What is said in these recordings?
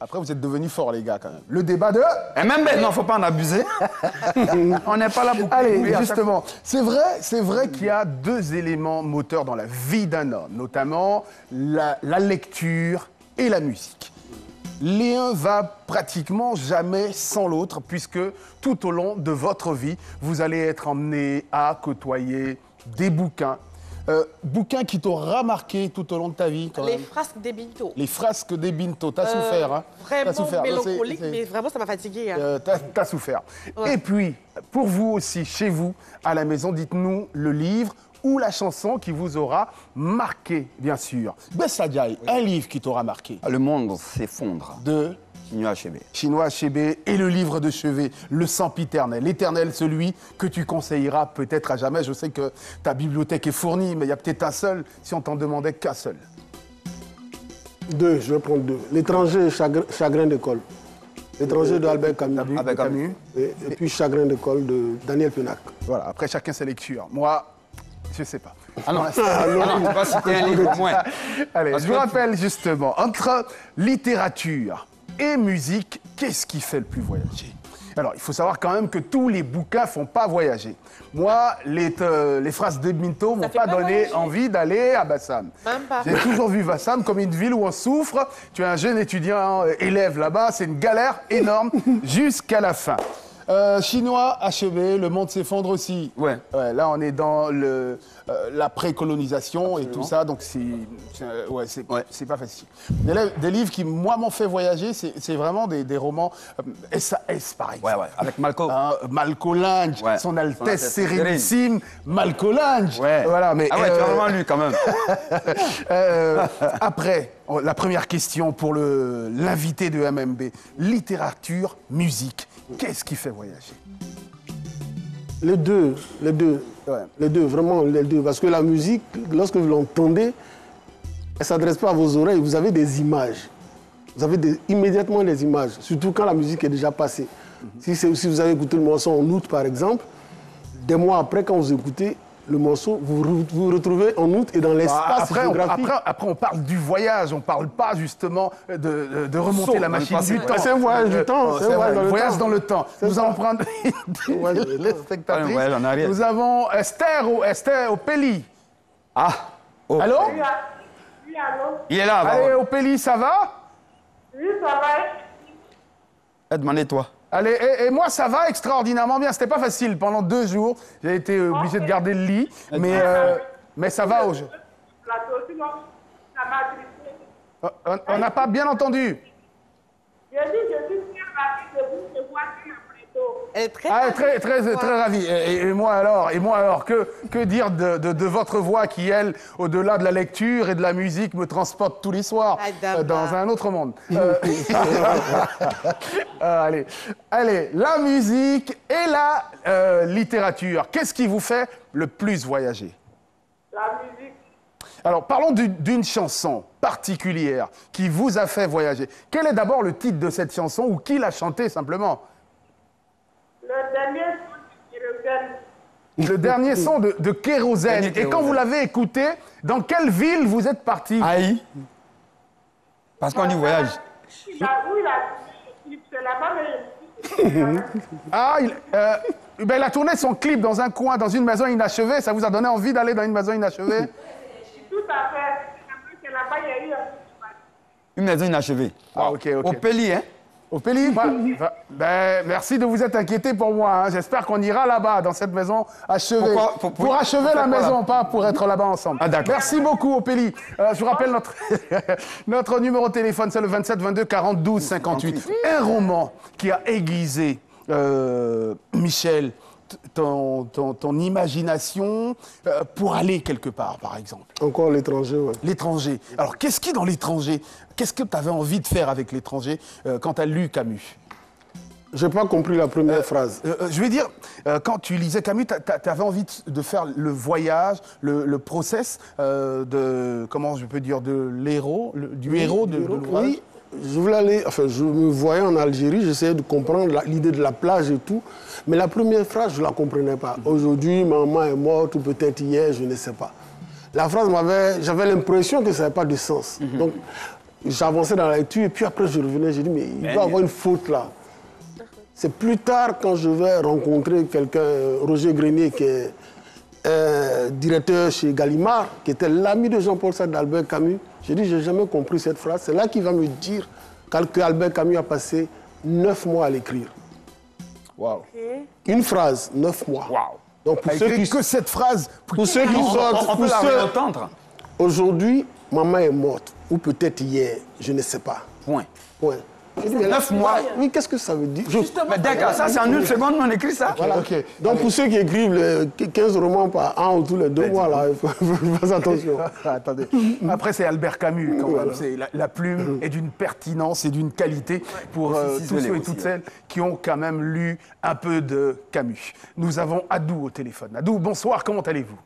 Après, vous êtes devenus forts, les gars, quand même. Le débat de... Et même, non, faut pas en abuser. On n'est pas là pour... Allez, justement, c'est vrai qu'il y a deux éléments moteurs dans la vie d'un homme, notamment la lecture et la musique. L'un va pratiquement jamais sans l'autre, puisque tout au long de votre vie, vous allez être emmené à côtoyer des bouquins. Bouquins qui t'aura marqué tout au long de ta vie, quand même. Les frasques des Binto. Les frasques des Binto, t'as souffert, hein? Vraiment souffert. mélancolique, mais vraiment, ça m'a fatigué. Hein. T'as souffert. Ouais. Et puis, pour vous aussi, chez vous, à la maison, dites-nous le livre ou la chanson qui vous aura marqué, bien sûr. Bessadiaï, un livre qui t'aura marqué. Le monde s'effondre. De Chinua Achebe. Chinua Achebe et le livre de chevet, Le Sempiternel. L'éternel, celui que tu conseilleras peut-être à jamais. Je sais que ta bibliothèque est fournie, mais il y a peut-être un seul, si on t'en demandait qu'un seul. Deux, je vais prendre deux. L'étranger, chagrin d'école. L'étranger de Albert Camus. Avec Camus. Et puis Chagrin d'école de Daniel Pénac. Voilà, après chacun ses lectures. Moi, je sais pas. Ah non, tu vas pas citer un livre au moins. Allez, je vous rappelle justement, entre littérature et musique, qu'est-ce qui fait le plus voyager? Alors, il faut savoir quand même que tous les bouquins ne font pas voyager. Moi, les phrases de Binto ne m'ont pas donné envie d'aller à Bassam. Même pas. J'ai toujours vu Bassam comme une ville où on souffre. Tu es un jeune étudiant, élève là-bas, c'est une galère énorme jusqu'à la fin. Chinois achevé, le monde s'effondre aussi. Ouais. Là, on est dans la précolonisation et tout ça, donc c'est pas facile. Des livres qui, moi, m'ont fait voyager, c'est vraiment des romans SAS, par exemple. Ouais, avec Malco. Malco Lange, Ouais. Son Altesse Sérénissime, Malco Lange. Ouais. Voilà, mais, Ah ouais, tu as vraiment lu quand même. après, la première question pour l'invité de MMB. Littérature, musique. Qu'est-ce qui fait voyager? Les deux. Ouais. Les deux, vraiment les deux. Parce que la musique, lorsque vous l'entendez, elle ne s'adresse pas à vos oreilles. Vous avez des images. Vous avez immédiatement des images. Surtout quand la musique est déjà passée. Si vous avez écouté le morceau en août, par exemple, des mois après, quand vous écoutez le morceau, vous vous retrouvez en août et dans l'espace géographique. Après, on parle du voyage. On ne parle pas justement de remonter la machine du temps. C'est un voyage du temps. C'est un voyage dans le temps. Nous allons prendre les spectatrices. Ouais, en arrière. Nous avons Esther Opélie. Ah. Oh. Allô? Oui, allô? Il est là, Allez, Opélie, ça va? Oui, ça va. Demandez-toi. Allez, et moi, ça va extraordinairement bien. C'était pas facile. Pendant 2 jours, j'ai été obligé de garder le lit. Mais ça va au jeu. Sinon, ça m'a triste. On n'a pas bien entendu. J'ai dit, je suis très ravie de vous voir sur le plateau. Elle est très Très ravi. Et moi alors, que dire de votre voix qui, elle, au-delà de la lecture et de la musique, me transporte tous les soirs dans un autre monde. Allez, la musique et la littérature. Qu'est-ce qui vous fait le plus voyager? La musique. Alors, parlons d'une chanson particulière qui vous a fait voyager. Quel est d'abord le titre de cette chanson ou qui l'a chantée simplement? Le dernier son de Kérosène. Le dernier son de Kérosène. Et quand vous l'avez écouté, dans quelle ville vous êtes parti? Aïe. Parce qu'on y voyage. Oui, c'est là-bas, mais... Il a tourné son clip dans un coin, dans une maison inachevée. Ça vous a donné envie d'aller dans une maison inachevée? Tout à fait. C'est là-bas, il y a eu un... Une maison inachevée. Ah, ok. Au Péli, hein? Opélie, merci de vous être inquiété pour moi. Hein. J'espère qu'on ira là-bas, dans cette maison achevée. Pour achever la maison, pas pour être là-bas ensemble. Ah, d'accord. Merci beaucoup, Opélie. Je vous rappelle notre numéro de téléphone, c'est le 27 22 40 12 58. Un roman qui a aiguisé, Michel, ton imagination pour aller quelque part, par exemple. Encore l'étranger, oui. L'étranger. Alors, qu'est-ce qui, dans l'étranger, qu'est-ce que tu avais envie de faire avec l'étranger quand tu as lu Camus? Je n'ai pas compris la première phrase. Je veux dire, quand tu lisais Camus, tu avais envie de faire le voyage, le process de, comment je peux dire, de l'héros, du héros de l'ouvrage. Oui, je voulais aller, enfin, je me voyais en Algérie, j'essayais de comprendre l'idée de la plage et tout, mais la première phrase, je ne la comprenais pas. Aujourd'hui, maman est morte, ou peut-être hier, je ne sais pas. la phrase j'avais l'impression que ça n'avait pas de sens. Donc, j'avançais dans la lecture et puis après, je revenais, j'ai dit, mais il doit y avoir une faute là. C'est plus tard, quand je vais rencontrer quelqu'un, Roger Grenier, qui est directeur chez Gallimard, qui était l'ami de Jean-Paul Sartre d'Albert Camus. J'ai dit, je n'ai jamais compris cette phrase. C'est là qu'il va me dire qu'Albert Camus a passé 9 mois à l'écrire. Waouh. Une phrase, 9 mois. Waouh. Donc pour ceux qui... que cette phrase... Pour ceux qui sortent... On peut la réentendre. Aujourd'hui, maman est morte. Ou peut-être hier, je ne sais pas. Point. Point. 9 mois. Oui, qu'est-ce que ça veut dire? Mais d'accord, ça c'est en une seconde, on écrit ça. Voilà. Ok. Donc pour ceux qui écrivent 15 romans par an ou tous les 2 mois, là, il faut faire attention. Attendez. Après, c'est Albert Camus, quand même. C'est la plume est d'une pertinence et d'une qualité pour tous ceux et toutes celles qui ont quand même lu un peu de Camus. Nous avons Adou au téléphone. Adou, bonsoir, comment allez-vous?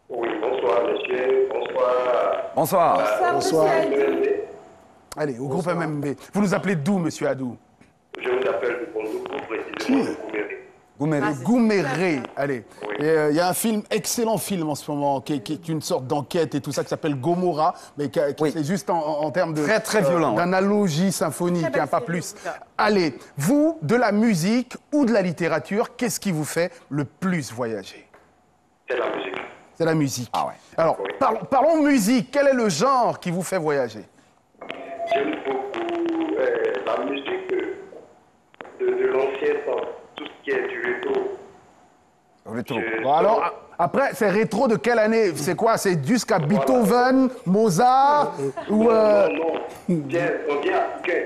Oui, bonsoir, monsieur. Bonsoir. Bonsoir. Bonsoir. Allez, au groupe MMB. Vous nous appelez d'où, monsieur Adou? Je vous appelle de Bondoukou, précisément de Gouméré. Gouméré. Allez. Il y a un film, excellent film en ce moment, qui est une sorte d'enquête et tout ça, qui s'appelle Gomorrah, mais c'est juste en termes de... Très, très violent. D'analogie symphonique, pas plus. Allez, vous, de la musique ou de la littérature, qu'est-ce qui vous fait le plus voyager? C'est la musique. C'est la musique. Ah ouais. Alors, parlons musique. Quel est le genre qui vous fait voyager? J'aime beaucoup la musique de l'ancien temps, tout ce qui est du rétro. Retour. Bon, alors, après, c'est rétro de quelle année? C'est quoi? C'est jusqu'à Beethoven, Mozart ou... Non, on vient africain.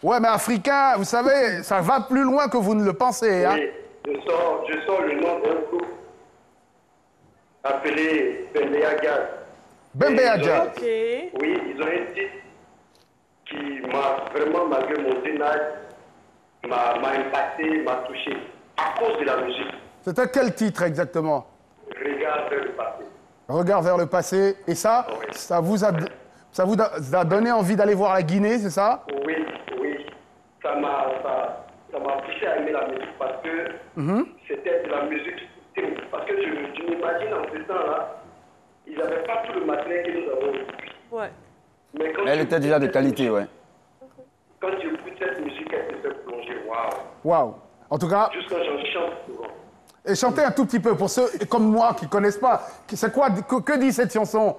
Ouais, mais africain, vous savez, ça va plus loin que vous ne le pensez. Hein? Oui, je sors le nom d'un groupe appelé Bembe Agad. Bembe Agad. Ok. Oui, ils ont un titre qui m'a vraiment, malgré mon jeune âge, m'a impacté, m'a touché, à cause de la musique. C'était quel titre exactement? Regarde vers le passé. Regard vers le passé. Et ça, Oui. ça vous a donné envie d'aller voir la Guinée, c'est ça? Oui, oui. Ça m'a poussé à aimer la musique parce que c'était de la musique. Parce que je m'imagine en ce temps-là, ils n'avaient pas tout le matériel que nous avons aujourd'hui. Ouais. Mais quand Elle était déjà de qualité, ouais. Quand tu écoutes cette musique, elle te fait plonger. Waouh! Waouh. En tout cas, Juste quand j'en chante souvent. et chantez un tout petit peu pour ceux comme moi qui ne connaissent pas. C'est quoi, que dit cette chanson?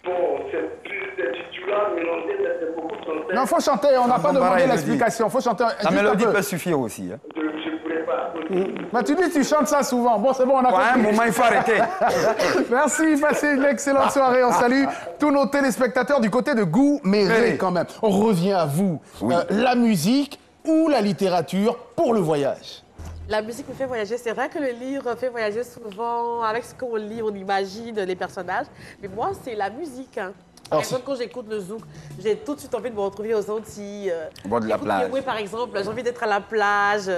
Bon, c'est du là mélangé, c'est beaucoup de chanter. Non, il faut chanter, on n'a pas demandé pareil, l'explication. Il faut chanter La juste un mélodie peu. peut suffire aussi. Hein. Je ne pourrais pas. Mais tu dis tu chantes ça souvent. Bon, c'est bon, on a À un compris. moment, il faut arrêter. Merci, passez une excellente soirée. On salue tous nos téléspectateurs du côté de Gouméré Oui. quand même. On revient à vous. Oui. La musique ou la littérature pour le voyage? La musique me fait voyager. C'est vrai que le livre fait voyager souvent. Avec ce qu'on lit, on imagine les personnages. Mais moi, c'est la musique. Hein. Par Alors, exemple, quand j'écoute le zouk, j'ai tout de suite envie de me retrouver aux Antilles. Au bord de la J'écoute plage. Yewé, par exemple, j'ai envie d'être à la plage.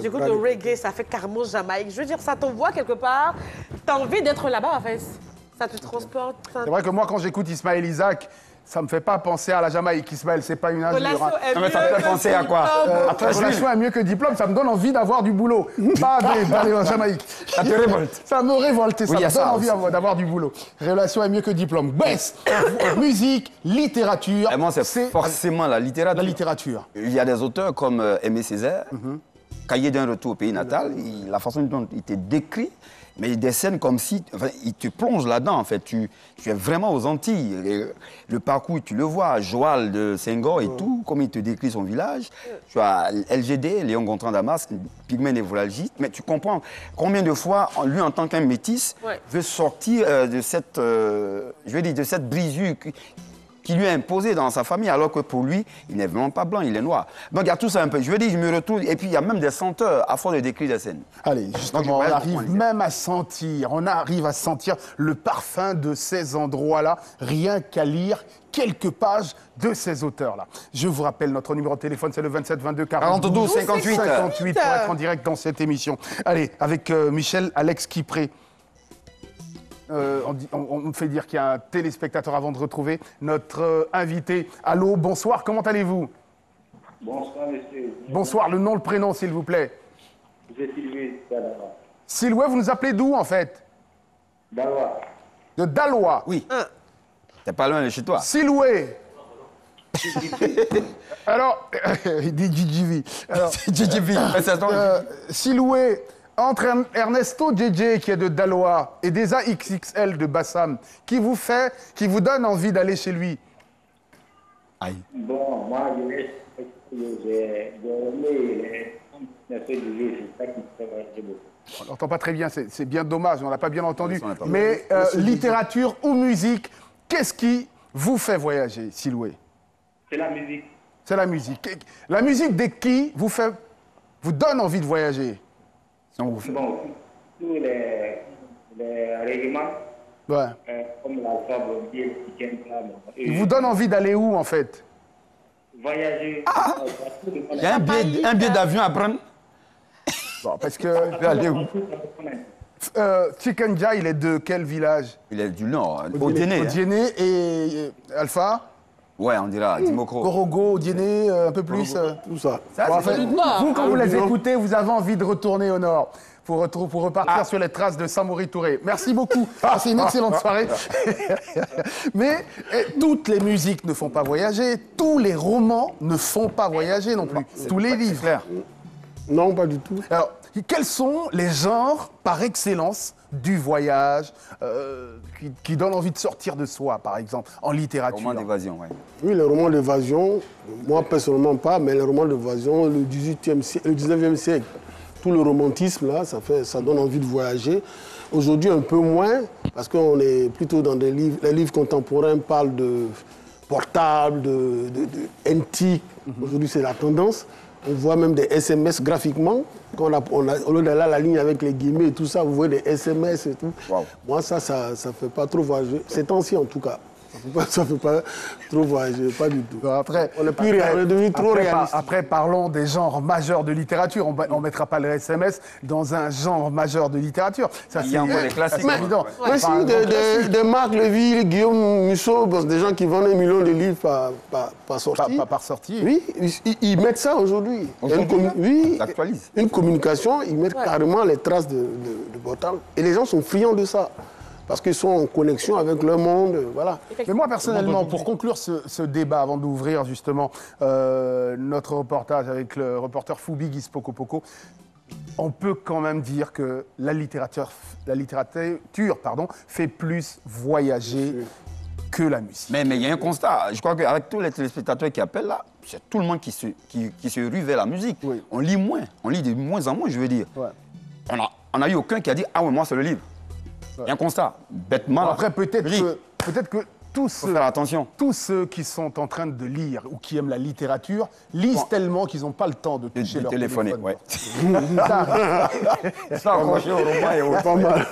J'écoute le reggae, ça fait carrément Jamaïque. Je veux dire, ça t'envoie quelque part. T'as envie d'être là-bas, en fait. Ça te transporte. C'est vrai que moi, quand j'écoute Ismaël Isaac, ça me fait pas penser à la Jamaïque. Ismaël, c'est pas une injure. Relation Hein. est Non, mais ça mieux te fait que penser à quoi? diplôme. Après, Relation est mieux que diplôme, ça me donne envie d'avoir du boulot. Pas d'aller en Jamaïque. Ça te révolte. Ça me révolte et Oui, il y a ça me donne ça envie d'avoir du boulot. Relation est mieux que diplôme. Baisse, musique, littérature. Et moi, c'est forcément la littérature. la littérature. Il y a des auteurs comme Aimé Césaire, Cahier d'un retour au pays natal, la façon dont il te décrit, mais des scènes comme si, enfin, il te plonge là-dedans, en fait. Tu es vraiment aux Antilles. Le parcours, tu le vois, Joal de Senghor et tout, comme il te décrit son village. Tu as LGD, Léon Gontran Damas, pygmée névralgique, mais tu comprends combien de fois, lui, en tant qu'un métis, veut sortir de cette, je veux dire, de cette brisure qui lui est imposé dans sa famille, alors que pour lui, il n'est vraiment pas blanc, il est noir. Donc il y a tout ça un peu. Je veux dire, je me retrouve, et puis il y a même des senteurs à force de décrire des scènes. Allez, Donc, justement, je on voyage arrive beaucoup, même à sentir, le parfum de ces endroits-là, rien qu'à lire quelques pages de ces auteurs-là. Je vous rappelle, notre numéro de téléphone, c'est le 27 22 42 58. 58 pour être en direct dans cette émission. Allez, avec Michel Alex Kipré. On me fait dire qu'il y a un téléspectateur avant de retrouver notre invité. Allô, bonsoir, comment allez-vous? Bonsoir, monsieur. Bonsoir, le nom, le prénom, s'il vous plaît. J'ai Sylvie Dalawa. Sylvie, vous nous appelez d'où, en fait? Dalawa. de Dalois. Oui. T'es pas loin de chez toi. Siloué. Alors, il dit GGV. Alors, GGV. Siloué, entre Ernesto JJ qui est de Dalois et Desa XXL de Bassam, qui vous donne envie d'aller chez lui? Aïe. Bon, moi, j'ai aimé les c'est ça qui me fait voyager beaucoup. On n'entend pas très bien, c'est bien dommage, on n'a pas bien entendu. Oui, on Mais littérature ou musique, qu'est-ce qui vous fait voyager, Siloué? C'est la musique. C'est la musique. La musique de qui vous donne envie de voyager? Bon, tous les règlements, Ouais. comme l'alpha, le week-end, Il vous donne envie d'aller où, en fait? voyager. Il y a un billet d'avion à prendre. Bon, parce que... Tu peux aller où? Chikenja, il est de quel village? Il est du nord, au Djéné. Odiéné et Alpha? Ouais, on dira Dimokro. Gorogo, Odiéné, un peu plus Tout ça. Bon, en fait, vous, quand vous les non. écoutez, vous avez envie de retourner au nord pour repartir sur les traces de Samori Touré. Merci beaucoup. C'est une excellente soirée. Mais toutes les musiques ne font pas voyager, tous les romans ne font pas voyager non plus, tous les livres. Clair. Non, pas du tout. Alors, quels sont les genres par excellence du voyage qui donnent envie de sortir de soi, par exemple, en littérature? Roman d'évasion, ouais. Oui, les romans d'évasion, moi personnellement pas, mais les romans d'évasion, le 19e siècle, tout le romantisme, là, ça donne envie de voyager. Aujourd'hui, un peu moins, parce qu'on est plutôt dans des livres. Les livres contemporains parlent de portables, de antiques. Aujourd'hui, c'est la tendance. On voit même des SMS graphiquement. Quand au lieu d'aller à la ligne avec les guillemets et tout ça, vous voyez des SMS et tout. Wow. Moi, ça ne fait pas trop voyager. Ces temps-ci, en tout cas. Ça ne fait pas trop voyager, pas du tout. Après, on est devenu trop réaliste. Après, parlons des genres majeurs de littérature. On ne mettra pas le SMS dans un genre majeur de littérature. Ça, Il y a encore des classiques. C'est évident. Mais si, de Marc Leville, Guillaume Musso, des gens qui vendent 1 million de livres par sortie. Pas par sortie. Oui, ils mettent ça aujourd'hui. Oui, Ils actualisent. une communication, ils mettent carrément les traces de portable. Et les gens sont friands de ça. Parce qu'ils sont en connexion avec le monde, voilà. Mais moi, personnellement, pour conclure ce débat, avant d'ouvrir justement notre reportage avec le reporter Foubi Gispokopoko, on peut quand même dire que la littérature fait plus voyager que la musique. Mais il y a un constat. Je crois qu'avec tous les téléspectateurs qui appellent là, c'est tout le monde qui se rue vers la musique. Oui. On lit moins. On lit de moins en moins, je veux dire. Ouais. On a eu aucun qui a dit « Ah ouais, moi, c'est le livre ». Il y a un constat. Bêtement. Après, peut-être que Faut faire attention. tous ceux qui sont en train de lire ou qui aiment la littérature lisent tellement qu'ils n'ont pas le temps de toucher leur téléphoner, téléphone. ouais. Ça, accroché au roman et au... Pas mal.